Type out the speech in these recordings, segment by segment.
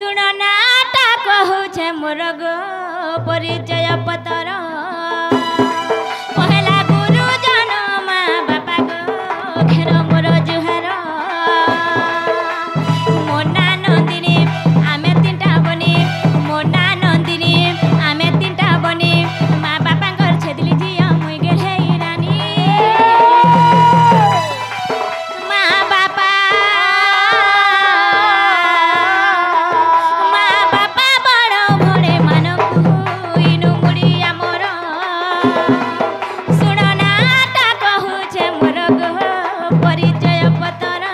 शुणनाटा कहूछे मोर गो परिचय पतर पहला गुरुजन माँ बापा गो घेर मोर जुहार मोना नंदिनी आमे तीनटा बनी मोना नंदिनी आमे तीनटा बनी माँ बापा छेदली झिया मुई गेले रानी माँ बापा बड़ भड़े मानकु इनु मुड़िया मोर शुणनाटा कहूछे मोर गो परिचय पतर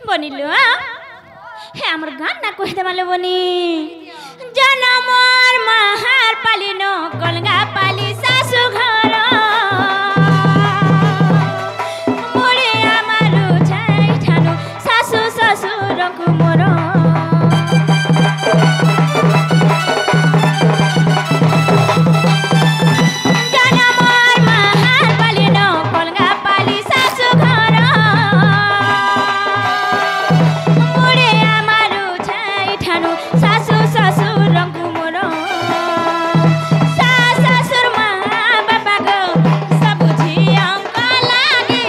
बनिलो हे हमर गान ना कहि देमाले बनी जनमर महार पालिनो गलगा पाली सासु घर मोरे आमारु छाई ठानु सासु ससुरको मोर जनमर महार पालिनो गलगा पाली सासु घर मोरे आमारु छाई ठानु सासु ससुरको मोर सासुर माँ बापा गो सब झियंक लागे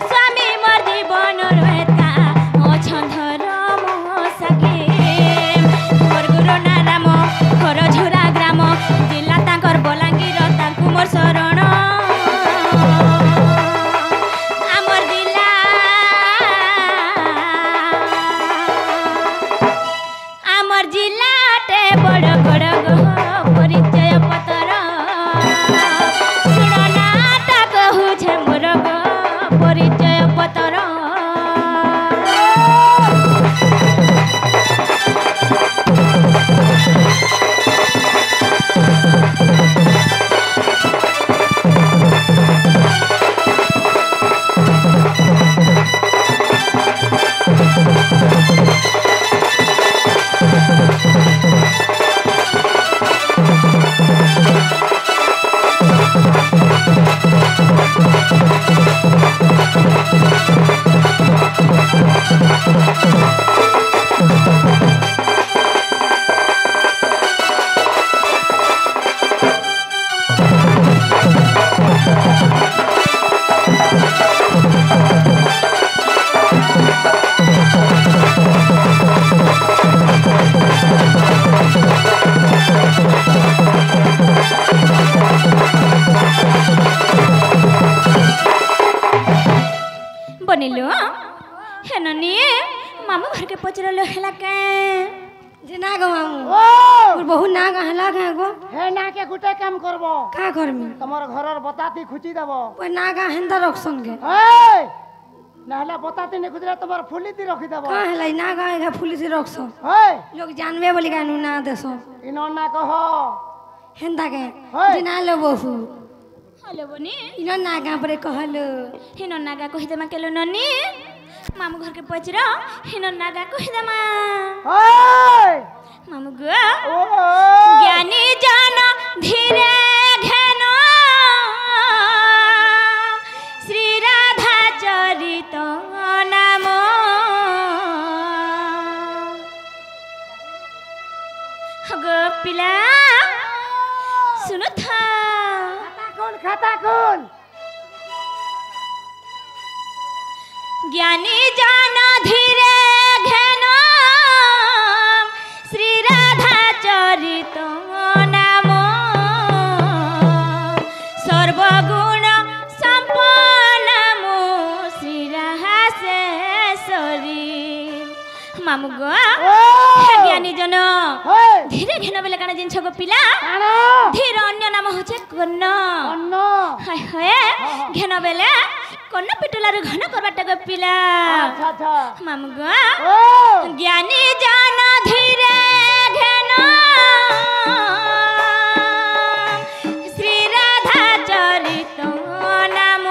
स्वामी मोर जीवन रहता अछंधर मोह सके मोर गुरु नाराम घर झोरा ग्राम जिला तांकर बलांगीर तांकु मोर शरण आमर जिला टे बड़ बड़ गो परिचय पतर शुणनाटा कहूछे मोर गो परिचय पतर बनिलो हे ननी मामू घर के पचरलो हेला के जे ना गो मामू ओ बहु ना गहला के गो हे ना के गुटे काम करबो का करमी तमर घरर बताती खुची देबो ओय ना गा हेंदा रखसन गे ए नहला बताती ने गुजरा तमर फुलीती रखी देबो का हेला ना गा एगा फुली से रखसन ए लोग जानबे बोली गानु ना देसो इनो ना कहो हेंदा के ओय। जे ना लो बहु हेलो बनी इनो ना गा परे कहलो हिनो नागा कहि देमा केलो ननी मामू घर के पचरा हिनो नागा कहि देमा ए मामू गो ओ ज्ञानी जान धीरे घेन श्री राधा चरित नाम गो पिला सुनो था खाता कौन ज्ञानी जान धीरे घेन श्री राधा चरित नाम सर्वगुण संपन्न श्री राधा से सरी मामु गो ओ ज्ञानी जन हे धीरे घेन बेले काना जिंछ गो पिला काना धीर अन्य नाम होचे कन्न अन्न हाय हाय घेन बेले कन्न पिटुलार घन करबाटा गो पिला अच्छा अच्छा मामु गो ओ ज्ञानी जन धीरे घेन श्री राधा चरित नाम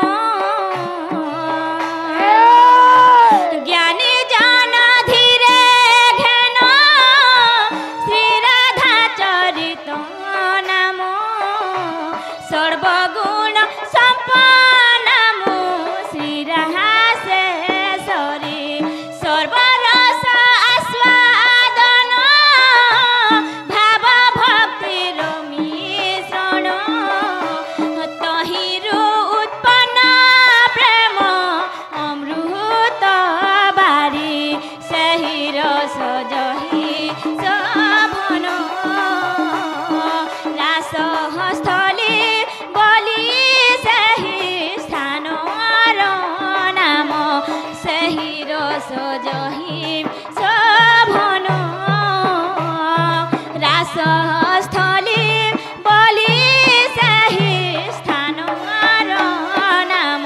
ज्ञानी जन धीरे घेन श्री राधा चरित नाम सर्वगुण संपन्न श्री राहासे सरी सर्वरस आस्वादन भाव भक्तिर मिश्रण तहिरु उत्पन्न प्रेम अमृत बारी सही रस जहि सभन रास स्थली बलि सही स्थान नाम सही रस जहि सभन रास स्थली बलि सही स्थान नाम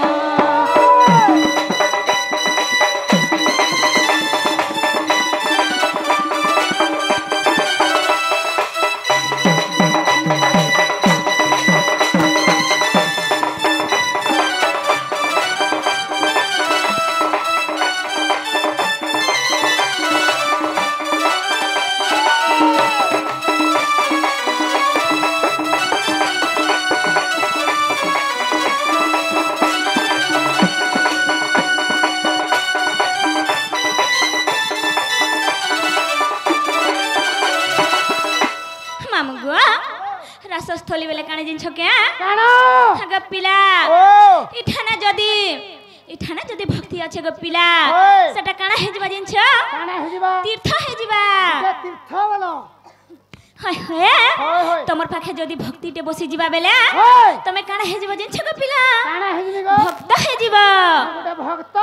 मामु गो रासस्थली बेले काने जिंछ क्या काना ग पिला ओ इठाने जदी भक्ति अच्छे गो पिला ओए। सेटा काना हेजबा जिंछ काना हेजिबा तीर्थ हेजबा ते तीर्थ बोलो हाय हाय होय होय तमर पाखे जदी भक्ति टे बसी जिबा बेले होय तमे काना हेजबा जिंछ गो पिला काना हेजिबी गो भक्त हेजबा गोटे भक्त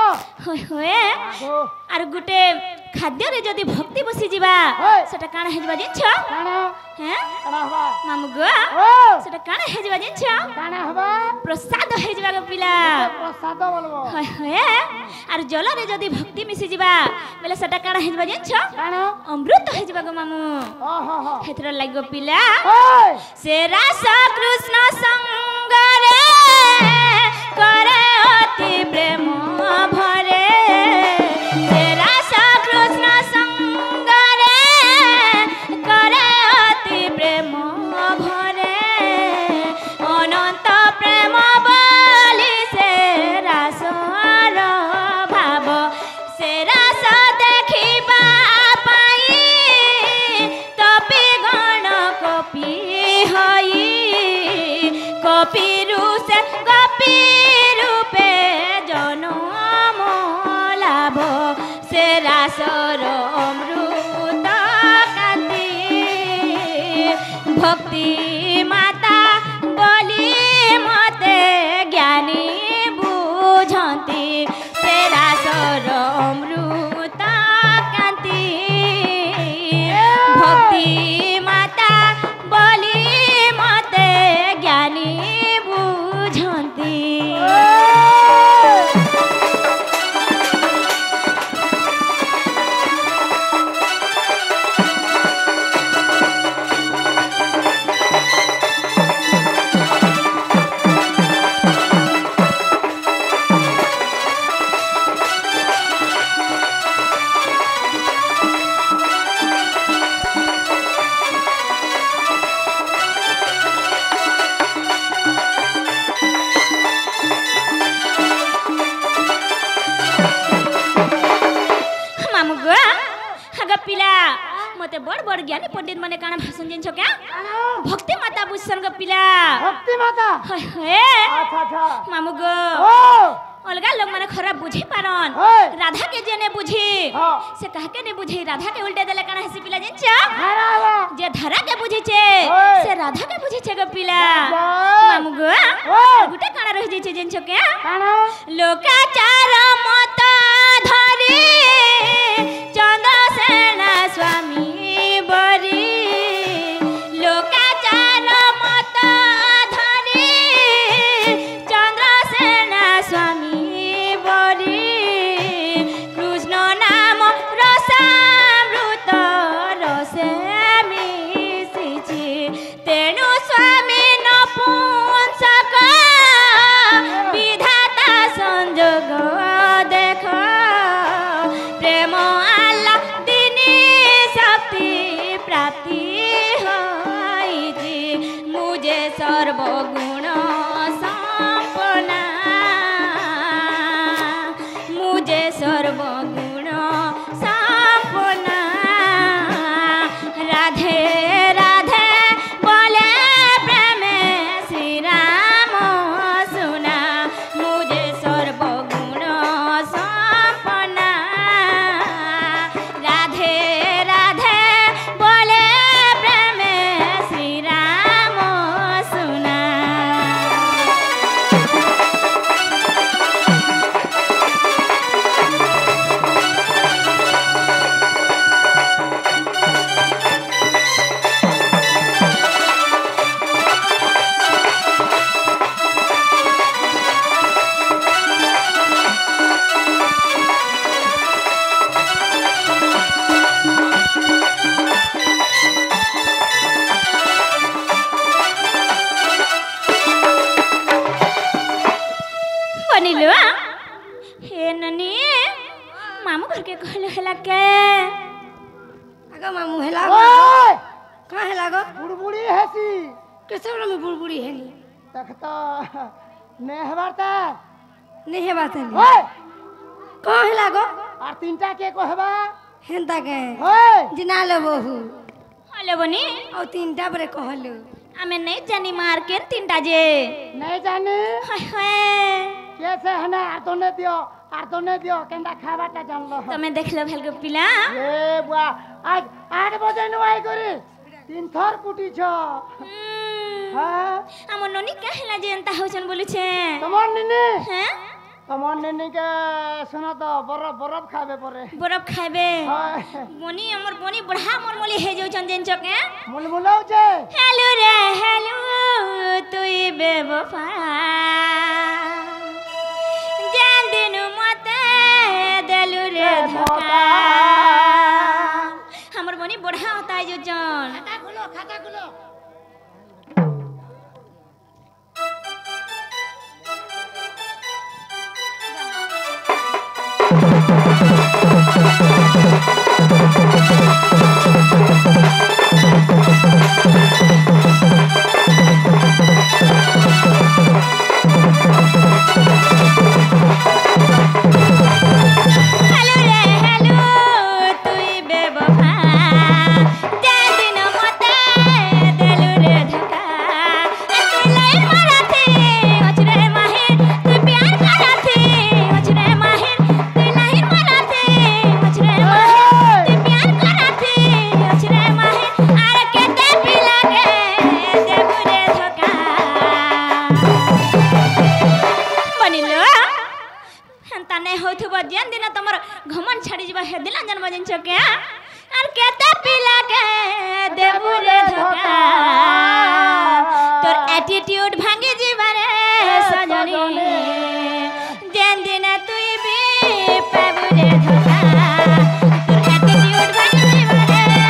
होय होय आगो आर गुटे खाद्य रे जदी भक्ति बसी जिबा ओए। सेटा काना हेजबा जिंछ काना हैं काना हबा मामु गो ओ सेटा काना हेजबा जिंछ काना हबा प्रसाद हेजबा गो पिला प्रसाद बोलबो हाय हाय आर जल रे जदी भक्ति मिसी जिबा बेले सेटा काना हेजबा जिंछ काना अमृत हेजबा गो मामु ओ हो हो हेतर लागो पिला होय से रास कृष्ण संग रे करे अति प्रेम भरे से रास कृष्ण संग रे करे अति प्रेम भरे अनंत प्रेम बलि से रासर भाव से रास देखिबा पाई तपि गण कपि हई कपिरु से कपि रूपे जनम लाभ से रासर अमृत कांति भक्ति माता बोली मते ज्ञानी बुझंती से रासर अमृत कांति भक्ति माता बोली मते ज्ञानी बुझंती मामु गो हग पिला मते बड़ बड़ ज्ञानी पंडित माने काना भाषण जिंछ क्या भक्ति माता बुझसन गो पिला भक्ति माता हाय हाय अच्छा अच्छा मामु गो ओ अलगा लोग माने खराब बुझी पारन होय। राधा के जे ने बुझी हाँ। से कह के ने बुझी राधा के उल्टे देले काना हसी पिला जिंछ हरावा जे धरा के बुझी छे होय। से राधा के बुझी छे गो पिला वाह। मामु गो होय। गुटे काना रहि जे छे जिंछ क्या काना लोकाचार मत धरी প্রেম আল্লাহ দিনী শক্তি প্রাপ্তি হইছি মুজে সর্বগুণ সম্পন্না মুজে সর্বগুণ সম্পন্না রাধে রাধে বলে প্রেমে শ্রীরাম সুনা মুজে সর্বগুণ সম্পন্না রাধে রাধে বলে প্রেমে শ্রীরাম সুনা बनिलो हे ननी मामू घर के कहले हला के आगा मामू हेला ओए कहाँ हेला गो बुड़बुड़ी हैसी कैसे बोला मैं बुड़बुड़ी है नहीं तखता नेहवारता नहीं है बात है ओए कहाँ हेला गो और तीनटा के कहबा हेंता के ओए जिना लो बहु हले बनी और तीनटा बरे कहलो आमे नहीं जानी मार के तीनटा जे नहीं जानी हाय हाय कैसे हने आर तो ने दियो केंदा खाबाटा जानलो तमे देखलो भेल गो पिला ए बुआ आज 8 बजे नु आई करे 3 थर कुटी छ हां हमर ननी कहला जे अंता होचन बोलु छे तमन निने हैं तमन निने के सुनो तो बरफ खाबे परे बरफ खाबे हां बनी हमर बनी बढ़ा मनमली हे जोचन देन चके मुलमुलाउ छे हेलो रे हेलो तुई बेवफा जान दिनु मते देलु रे धोखा हमर बनी बढ़ा होता है जोचन खाता खुलो हेलो रे हेलो तुई बेवफा जान दिनु मते देलु रे धोखा तू लाइन माराथे अचरे माहिर तू प्यार कराथे अचरे माहिर तू लाइन माराथे अचरे माहिर तू प्यार कराथे अचरे माहिर आर केते पिला के देबु रे धोखा बनिलो हंता नहीं होथबो जेन दिन तमर घमन छाड़ी जबा हे दिला जन्म दिन चके आर केते पिला के देबु रे धोखा तोर एटीट्यूड भांगे जीवा रे सजनी जेन दिन तुई भी पाबु रे धोखा तोर एटीट्यूड भांगे जीवा रे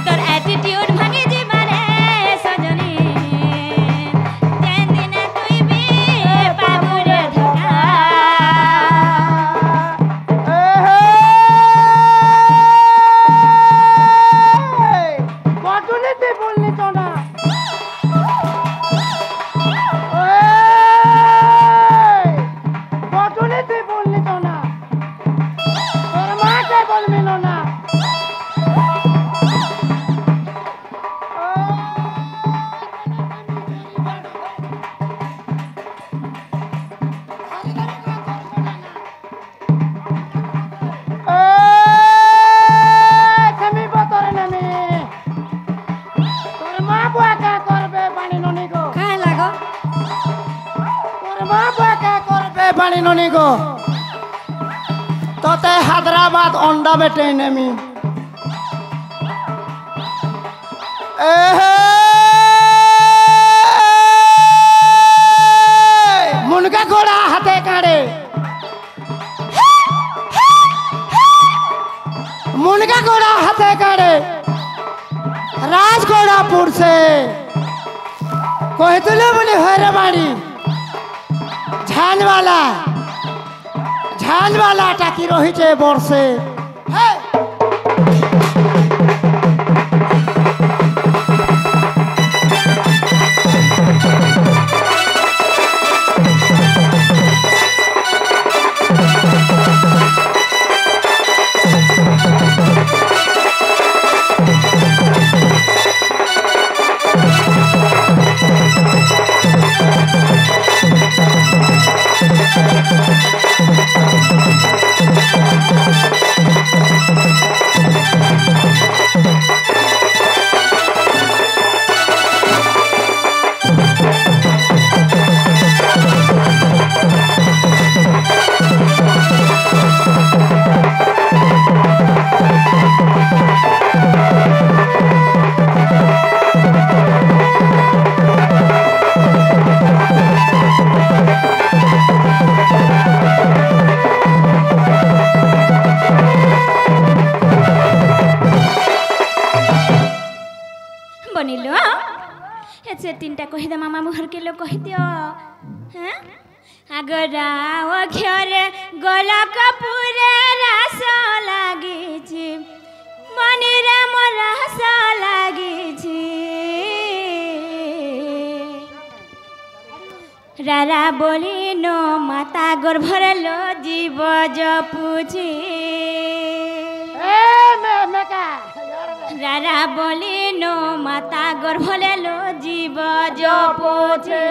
तोर एटीट्यूड भांगे जीवा रे सजनी जेन दिन तुई भी पाबु रे धोखा बटुले ते बोलनी तो ना बटुले ते बोलनी तो ना और मां के बोल मिलो ना कमी बतरे नमी तोर मां बुआ का करबे पानी ननी को कहाँ हेला गो तोर मां बुआ का करबे पानी ननी को तोते हैदराबाद अंडा बेटे नमी मुनका घोड़ा हाथे काड़े मुनका घोड़ा हाथे काड़े राजघोड़ापुर से কহিতুলে বলে হরে বাড়ি ঝালওয়ালা টাকি রহিছে বর্ষে হ্যাঁ बनिलो ऐसे तीनटा कहि दे मामा मुहर के लोग कहि दियो हैं अगर आओ घर गला कपूरे रस लागी छी मनीरा मोर रस लागी छी रारा बोली नो माता गर्भर लो जीव जपुची रारा बोली नो माता गर्भले लो जीव जपुचे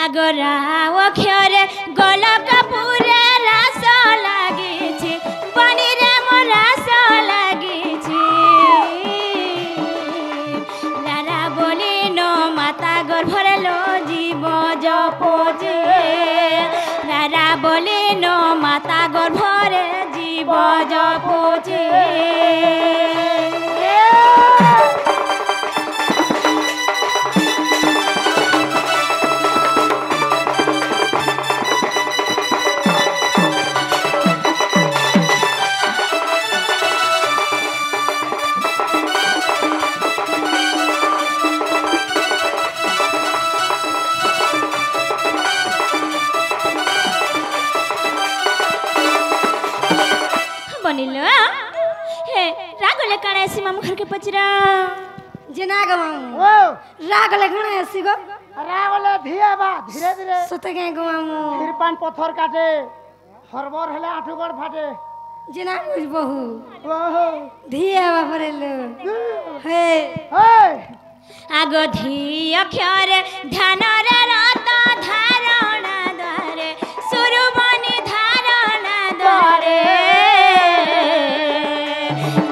आगरा अक्षरे गल कपूरे रस लागिछि बनिरे मोर रस लागिछि रारा बोली नो माता गर्भले लो जीव जपुचे रारा बोली नो माता गर्भरे जीव जपुचे बनिलो हे रागले काणे ऐसी मामू घर के पचरा जना गमामू ओ रागले घणे आसी गो रागले धिया बा धीरे धीरे सते के गमामू फिरपान पत्थर काटे हरबर हेले आठुगड़ फाटे जना कुछ बहु ओहो धिया बापरेलो हे हे आगो धी अक्षर ध्यान रे रात धारणा द्वारे सुरबनी धारणा द्वारे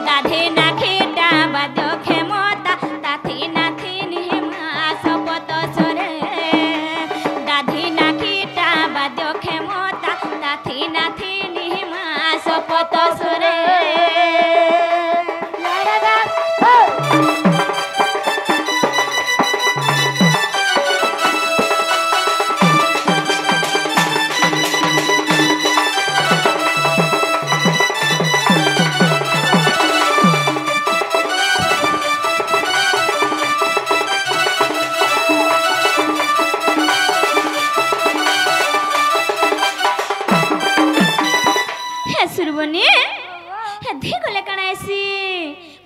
दाधे नाखिटा बाद क्षमता ताथी नाथी निमा सपत सरे दाधी नाखिटा बाद क्षमता ताथी नाथी निमा सपत सरे सुरबनी धी गले काना ऐसी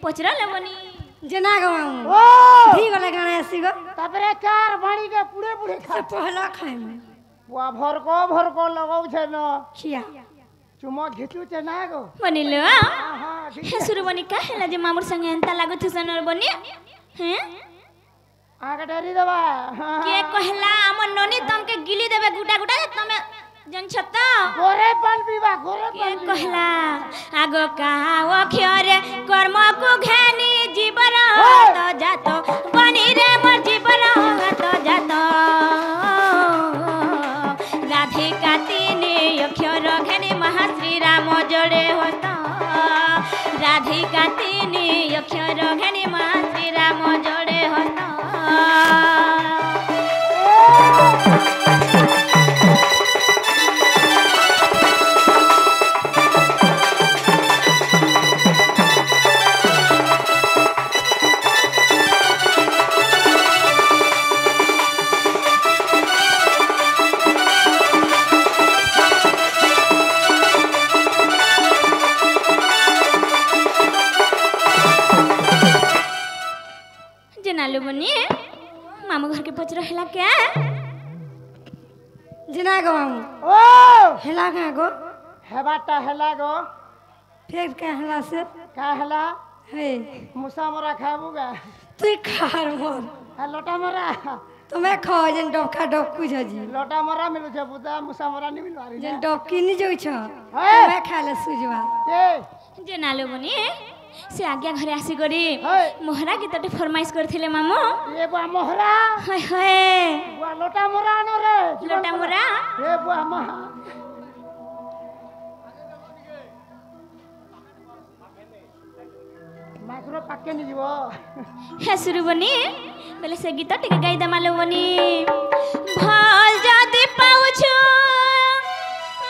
पचरा लेबनी जना गमामू ओ धी गले घणे आसी गो तापरे चार भाड़ी के पुड़े पुड़े खा पहला खाए में बुआ भरको लगाउ छे न खिया चुमा घिचू छे ना गो बनिलो हां हे सुरबनी का हैला जे मामुर संगे एंता लागो थसनर बनी हैं आगे डरी देबा के कहला हमर ननी तमके गिली देबे गुटा गुटा तमे जन छत्ता गोरे पान पीबा गोरे के पान कहला आगो कहा अक्षरे कर्म को घानी जीवन तो जातो बनी रे मोर जीवन तो जातो राधिका तीने अक्षर घानी महाश्री राम जोड़े होता राधिका तीने अक्षर घानी महाश्री राम जोड़े होता नालू बनी मामू घर के पच रहेला क्या जना गो मामू ओ हेला कहाँ गो हेबाटा हेला गो फिर क्या हेला से का हेला हे मुसा मरा खाबूगा तू खार मोर आ लोटा मरा तुम्हें खाओ जन डबका डबकू जी लोटा मरा मिलू छे बुदा मुसा मरा नहीं मिलवारी जन डबकी नहीं जो छ हे तुम्हें खा ले सुजवा के जे नालू बनी से आज्ञा घरे आसी करी हे मोहरा के तटे फरमाइश करथिले मामू ये बुआ मोहरा हाय हाय बुआ लोटा मरा नो रे लोटा मोरा हे बुआ महा माइक्रो पाके नहीं जीवो हे सुरु बनी बेले से गीत टिके गाई द मालू बनी भल जदी पाउछु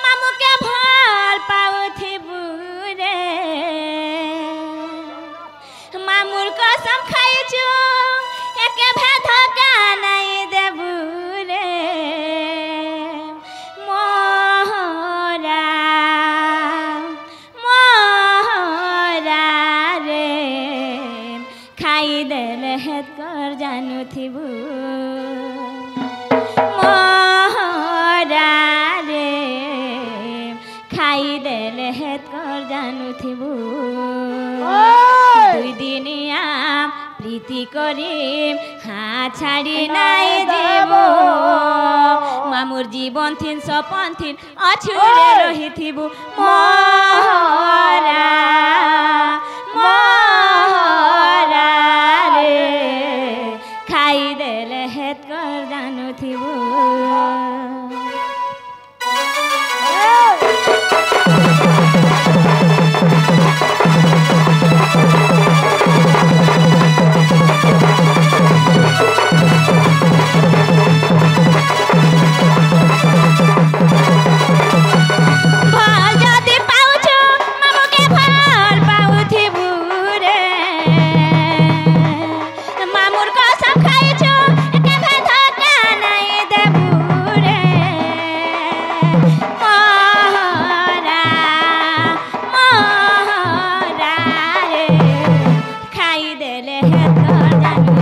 मामू के भल पाउथि बुरे मामुर कसम खाइछु एके भेद का नहीं देबु रे मोहरा मोहरा रे खाई देले हेत कर जानु थिबु मोहरा रे खाई देले हेत कर जानु थिबु दुई दिनिया प्रीति करी हाँ छाड़ी नाई देव मामुर जीवन थिन सपन थिन अछुरे रही थिबु मोहरा मोहरा रे खाई देले हेत कर जानु थिबु भल जदी पाउछु मामू के भल पाउथिबु रे मामुर कसम खाइछु एके भेद का नहीं देबु रे मोहरा मोहरा रे खाई देले हेत कर जानु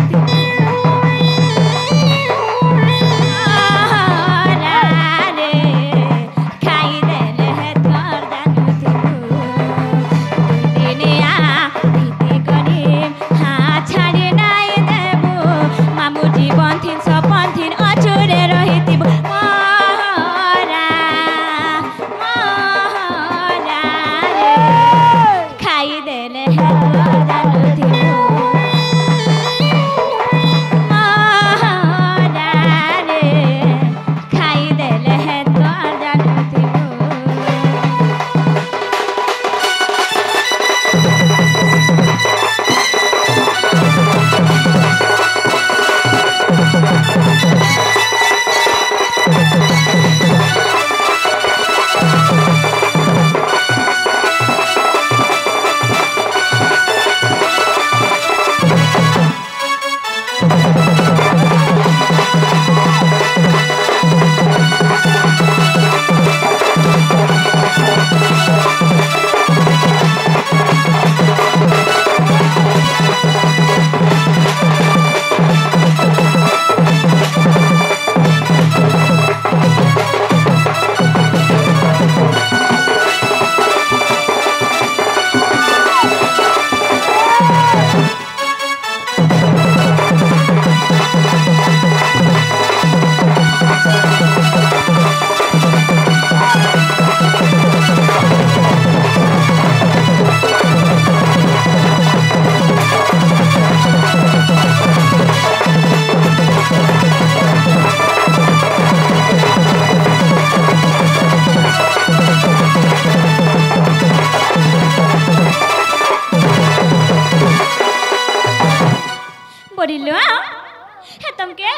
पड़िल हे तुमके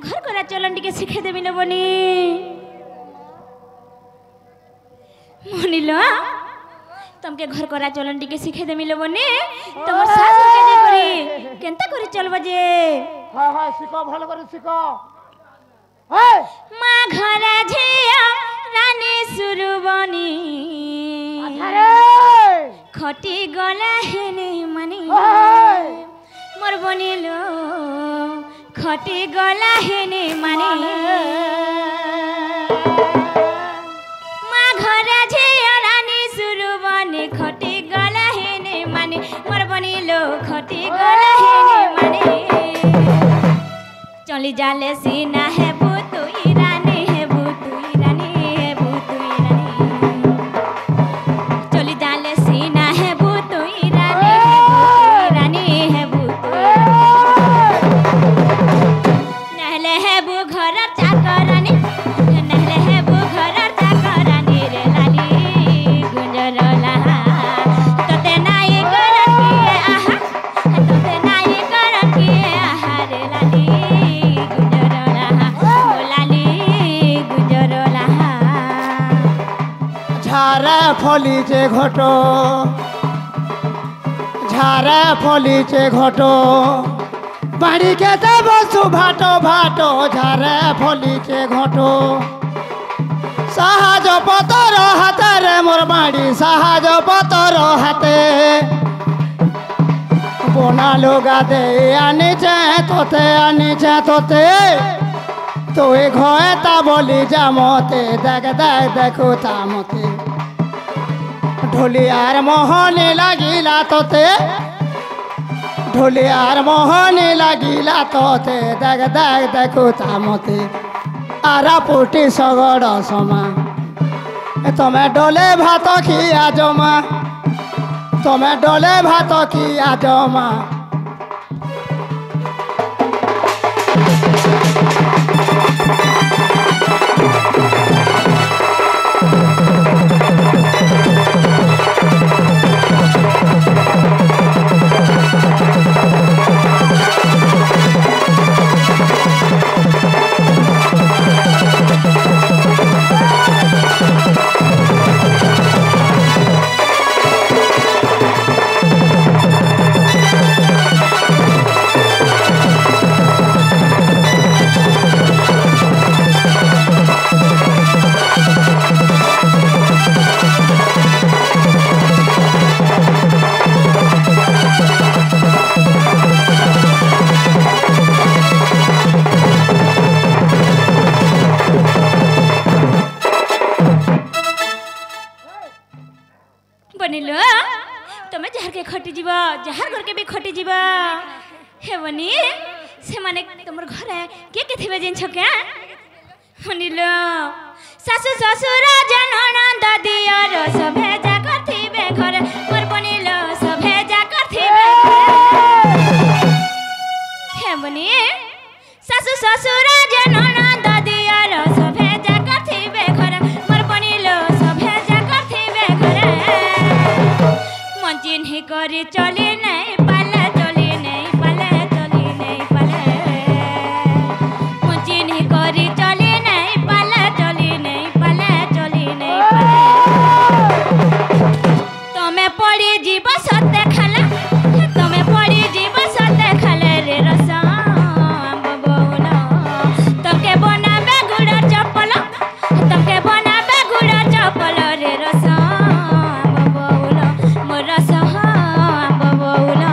घर को चलन टिके शिखे देबी न बनी मनिल तुमके घर को चलन टिके शिखे देबी न बनी तुम सासु के जे करी केनता करी चलबा जे हां हां सिको भल करे सिको हे मां घर झिया रानी सुरु बनी अरे खटी गला हेने मनी हे मोर बनिलो खटी गला हेने माने मा घरे झिया रानी सुरु बने खटी गला हेने माने मोर बनिलो खटी गला हेने माने चली जाले सीना है बुतुई रानी है बुतुई रानी है बुतुई रानी चली जाले सीना है बुतुई रानी है बुतुई नहले है बु घर चाकरानी नहले है बु घर चाकरानी रे लाली गुंजर लहा तोते नाई करन किए आहा तोते नाई करन किए आहा रे लाली गुंजर लहा ओ लाली गुंजर लहा ঝাড়ে ফলিছে ঘটো ঝাড়ে ফলিছে ঘটো বাড়ি খেতে বসু ভাটো ভাটো ঝাড়ে ফলিছে ঘটো সাহায্য পতর হাতে রে মোর বাড়ি সাহায্য পতর হাতে বোনা লোগা দে আনিছে তোতে তুই ঘয়ে তা বলি যামতে দেখ দেখ দেখো তামতে ঢুলিয়ার মোহনে লাগিলা তোতে ঢুলিয়ার মোহনে লাগিলা তোতে দেখ দেখ দেখো তামতে আরা পুটি সগড় সমা তুমি ডোলে ভাত খিয়া জমা তুমি ডোলে ভাত খিয়া জমা बनिलो तमे जहर के खटी जीव जहर घर के भी खटी जीव हे बनी से माने तमर घर के थिबे जिन छके बनिलो सासु ससुर जननंद दियर सभे जाकर थिबे घर मोर बनिलो सभे जाकर थिबे हे बनी सासु ससुर जननंद दियर सभे जाकर थिबे घर मोर बनिलो सभे जाकर थिबे घर चिन्ह करे चले नहीं पाले चले नहीं पाले चले नहीं पाले चिन्ह करे चले नहीं पाले चले नहीं पाले चले नहीं पाले तमे पड़ी जीव सत्य खाला तमे पड़ी जीव सत्य खाले रे रसा बबौला तके बनाबे गुड़ा चप्पल तके बनाबे गुड़ा चप्पल रे रसा बबौला मोर सहा बबौला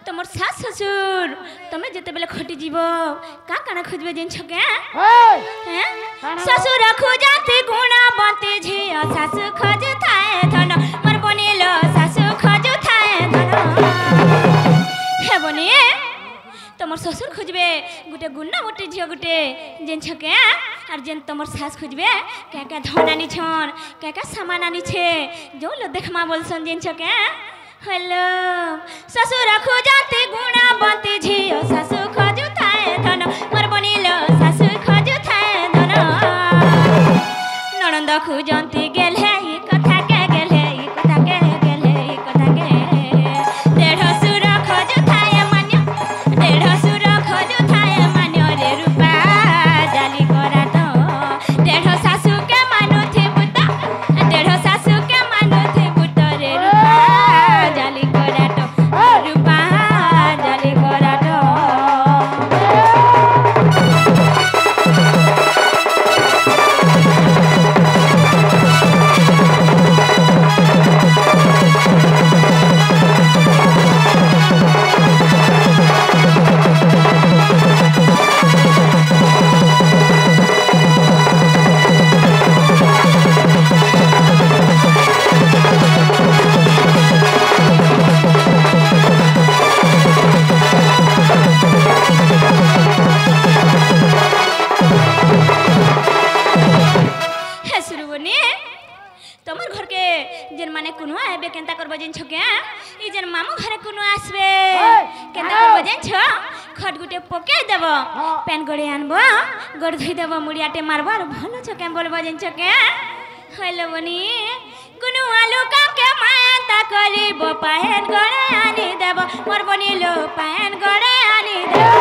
तमर सास ससुर तमे जते बेले खटी जीव का काना खोजबे जिन छके हैं ससुर खोजाते गुणवती झिया सासु खोज थाए धन मोर बनिलो सासु खोज थाए धन हे बनी तमर ससुर खोजबे गुटे गुणवती झिया गुटे जिन छके और जिन तमर सास खोजबे क्या धनानी छन क्या सामान आनी छे जो लो देखमा बोलसन जिन छके हेलो ससुर खोजाते गुणवती झिया सासु खोज थाए धन मोर बनी কোনো আসবে এই, কেনতা আয়। করবো জানছ খট গুটে পকাই দেব হ্যাঁ। প্যান গড়ে আনবো গড় ধুই দেব মুড়িয়াটে মারবো আর ভালো চকে বলবো জানছ কে হইল বনি কোনো আলু কাকে মাতা করিব পায়েন গড়ে আনি দেব মোর বনিল পায়েন গড়ে আনি দেব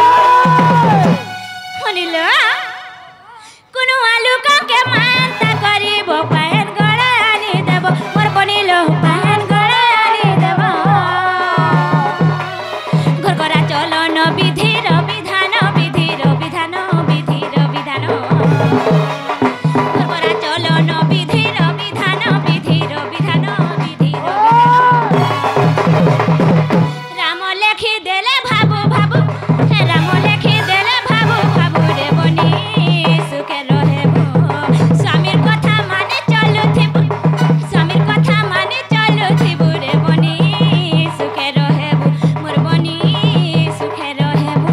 শুনিল কোনো আলু কাকে মাতা করিব পায়েন গড়ে আনি দেব মোর বনিল পায়েন গড়ে আনি দেব ঘর করা চলন বিধির বিধান বিধির বিধান বিধির বিধান ঘর করা চলন বিধির বিধান বিধির বিধান বিধির রাম লেখি দেলে ভাবু ভাবু রাম লেখি দেলে ভাবু ভাবু রে বনি সুখে রহেব স্বামীর কথা মানে চলুথিব স্বামীর কথা মানে চলুথিব রে বনি সুখে রহেব মোর বনি সুখে রহেব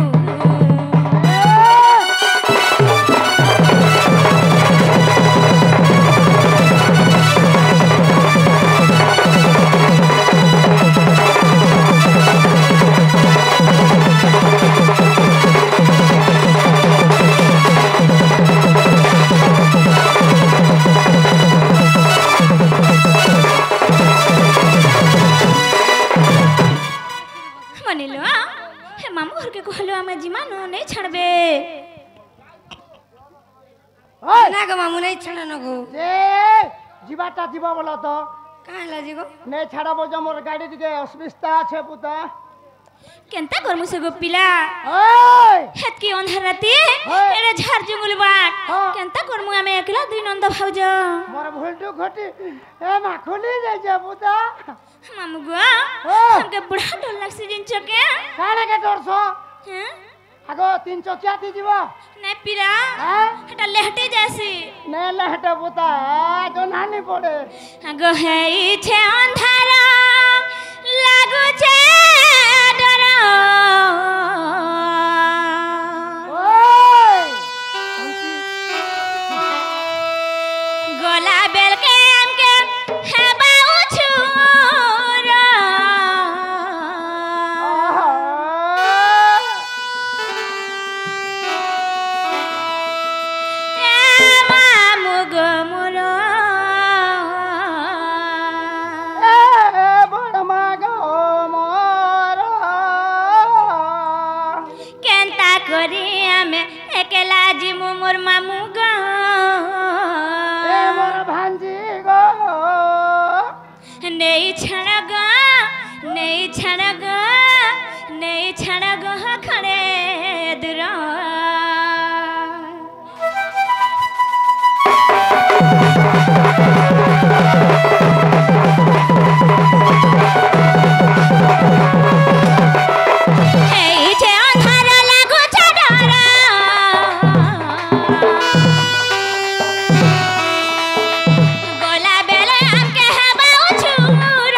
মানিল হে মামু ঘরকে কহলো আমি জিমানো নেই ছাড়বে ওই না গো মামু নাই ছাড়া না গো যে ଯିବାଟା ଯିବ ବୋଲ ତ কাঁ হেলা জি গো নে ଛାଡ଼ବ ଯେ ମୋର ଗାଡ଼ି ଟିକେ ଅସୁବିଧା ଅଛି ପୁତା কেনতা করমু সে গো পিলা ওই হেতকি অন্ধার রাতি হ্যাঁ। এড়ে ঝাড় জঙ্গল বাট হ্যাঁ। কেনতা করমু আমি একলা দুই নন্দ ভাউজ ମୋର ଭୁଲଠୁ ଘଟି ଏ ମାଖୁଲି ଯାଇଛେ ପୁତା মামু গো হ্যাঁ। हमके बुढ़ा डर लागसी जिनछ के କାଣା କେ ଡରସ हैं ଆଗ 3 ଚକିଆତି ଯିବ নাই পিলা হ্যাঁ এটা লেহটে যাসি ନେଲେ ହେଟେ ପୁତା ଜନାନି ପଡେ আগো হেইছে অন্ধার লাগুছে ডর ওই গলা বেলকে আমকে হেবা উছুর এ মামু গো মোর এ বড় মাগ মোর কেনতা করি আমি একলা জিমু মোর মামু গো এ মোর ভাঞ্জি গো নেই ছাড়া গো নেই ছাড়া গো নেই ছাড়া গো খড়ে দূর এইছে অন্ধার লাগুছে ডর গলা বেলে আমকে হেবা উছুর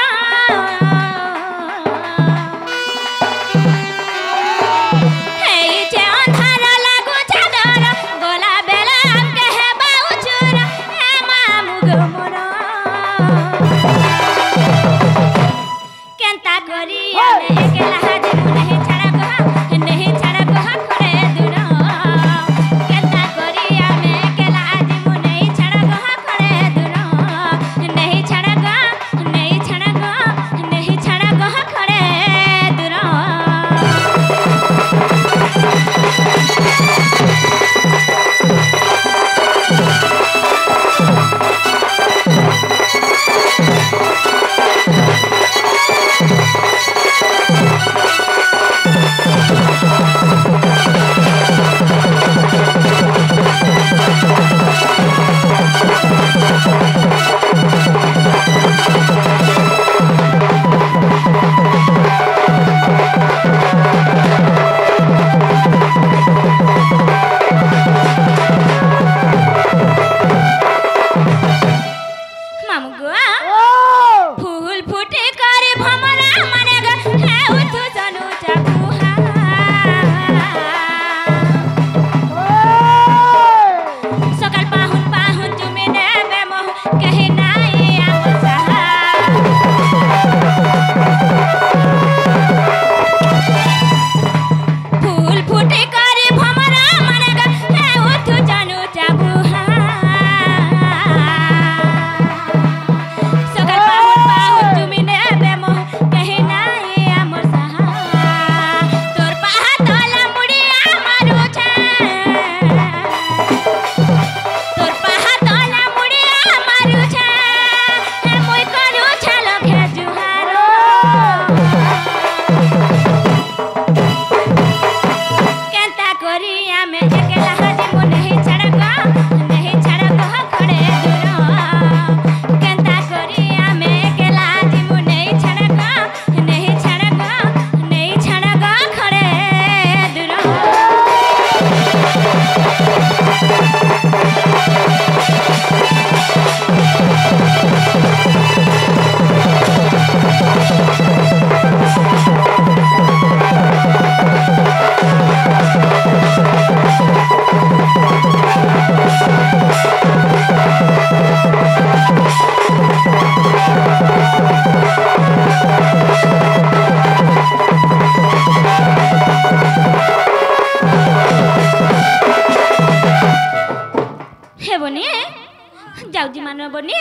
बनी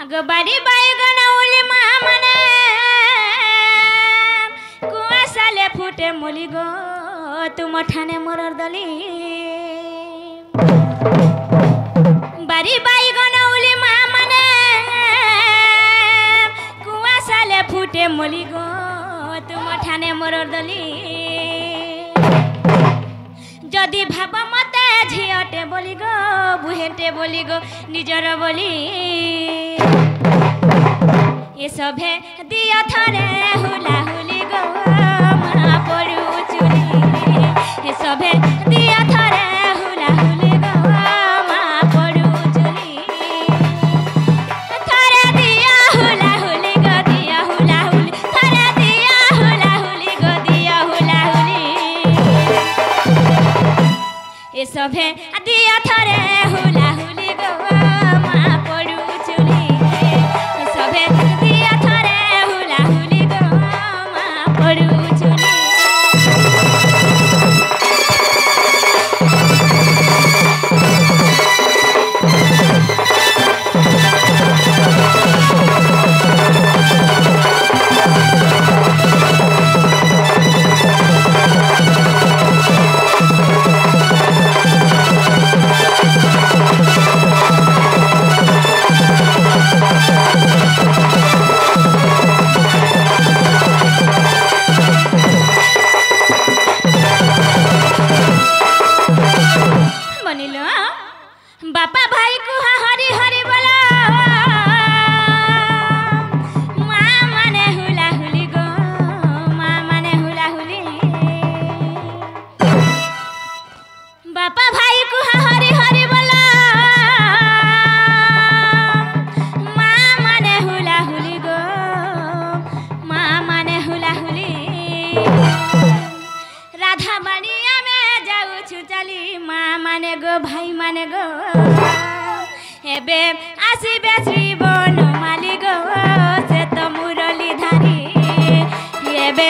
आग बारी बाईगन उली माने कुआसाले फुटे मोली गो तुम ठाने मोरर दली बारी बाईगन उली माने कुआसाले फुटे मोली गो तुम ठाने मोरर दली जदि भाब मते झियटे बोली गो बुहेटे बोली गो निजर बोली ये सभे दिया थरे हुला हुली गो मा पड़ू चुली ये सभे दिया थरे हुला हुली गो मा पड़ू चुली थरे दिया हुला हुली गो दिया हुला हुली थरे दिया हुला हुली गो दिया हुला हुली ये सभे दिया थरे हुला हुली गो मा पड़ू चुली ये सभे दिया थरे हुला हुली गो मा पड़ू चुली बनिलो बापा भाई को हरी हरी बोला माँ माने हुला हुली गो माँ माने हुला हुली बापा भाई को हरी हरी बोला माँ माने हुला हुली गो माँ माने हुला हुली राधा बाड़िया में जाऊ छु चली माँ माने गो भाई माने गो एबे आसीबे श्री बन माली गो से तो मुरली धारी एबे